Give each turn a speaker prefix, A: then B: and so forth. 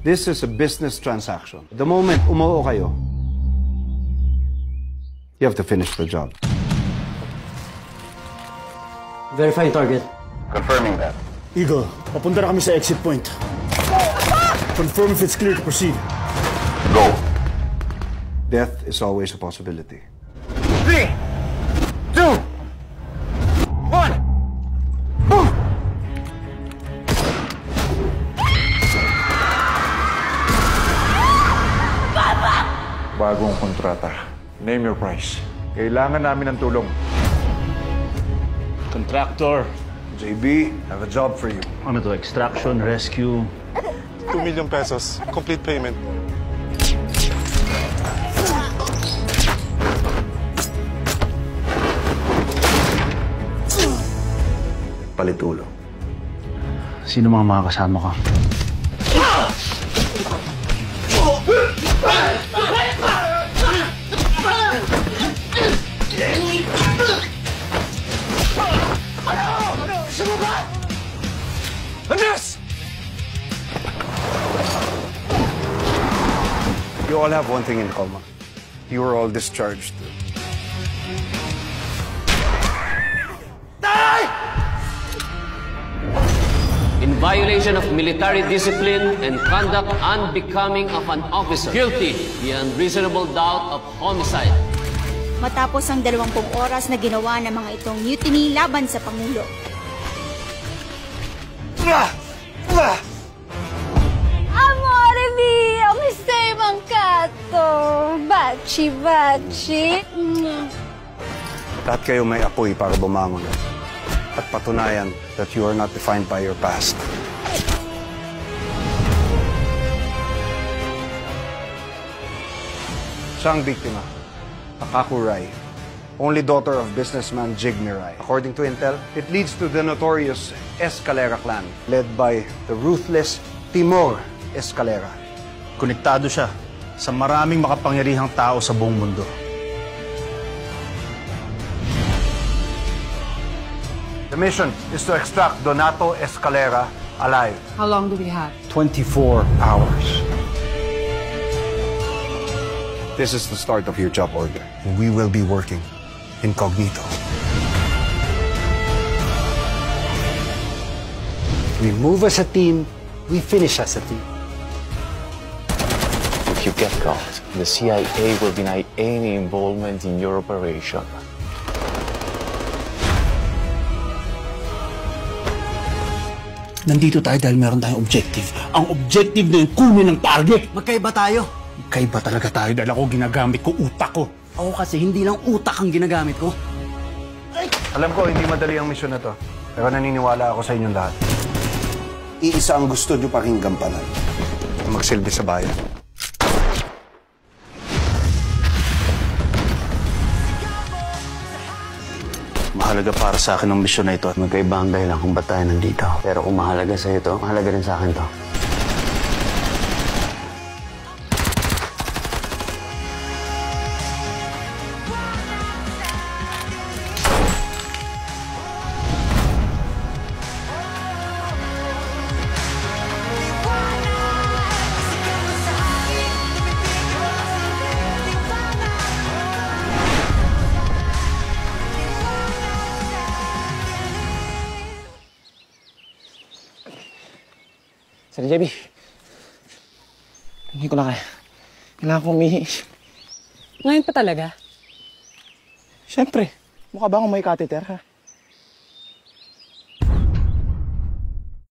A: This is a business transaction. The moment umuo kayo, you have to finish the job.
B: Verifying target.
C: Confirming that.
D: Eagle, papunta na kami sa exit point. Confirm if it's clear to proceed.
C: Go!
A: Death is always a possibility.
C: 3, 2, 1! Boom! Bagong kontrata. Name your price. Kailangan namin ng tulong.
D: Contractor.
A: JB, I have a job for you.
D: Ano to? Extraction, rescue.
E: 2 million pesos. Complete payment.
A: Palitulo.
D: Sino mga kasama ko?
C: Andres!
A: You all have one thing in common. You were all discharged.
F: In violation of military discipline and conduct unbecoming of an officer. Guilty beyond reasonable doubt of homicide.
G: Matapos ang 20 oras na ginawa ng mga itong mutiny laban sa Pangulo.
H: Amore mio, mi sei mancato. Baci, baci.
A: Lahat kayo may apoy para bumangon at patunayan that you are not defined by your past. Siya ang biktima, Akaku Rai, only daughter of businessman Jigme Rai. According to intel, it leads to the notorious Escalera clan, led by the ruthless Timur Escalera.
D: Konektado siya sa maraming makapangyarihang tao sa buong mundo.
A: The mission is to extract Donato Escalera alive.
I: How long do we have?
A: 24 hours. This is the start of your job order. We will be working incognito.
B: We move as a team, we finish as a team.
J: If you get caught, the CIA will deny any involvement in your operation.
D: Nandito tayo dahil meron tayong objective. Ang objective na yung kunin ng target.
B: Magkaiba tayo.
D: Magkaiba talaga tayo dahil ako ginagamit ko utak ko.
B: Ako kasi hindi lang utak ang ginagamit ko.
A: Alam ko, hindi madali ang misyon na to. Pero naniniwala ako sa inyong lahat. Iisa ang gusto nyo paking gampanan. Magsilbi sa bayan.
D: Mahalaga para sa akin ang misyon na ito.
B: Magkaiba ang dahilan kung ba't tayo nandito. Pero kung mahalaga sa'yo ito, mahalaga rin sa akin to.
I: Sir JB, hindi ko na kaya. Kailangan ko umihi.
K: Ngayon pa talaga?
I: Siyempre, mukha ba akong may catheter, ha?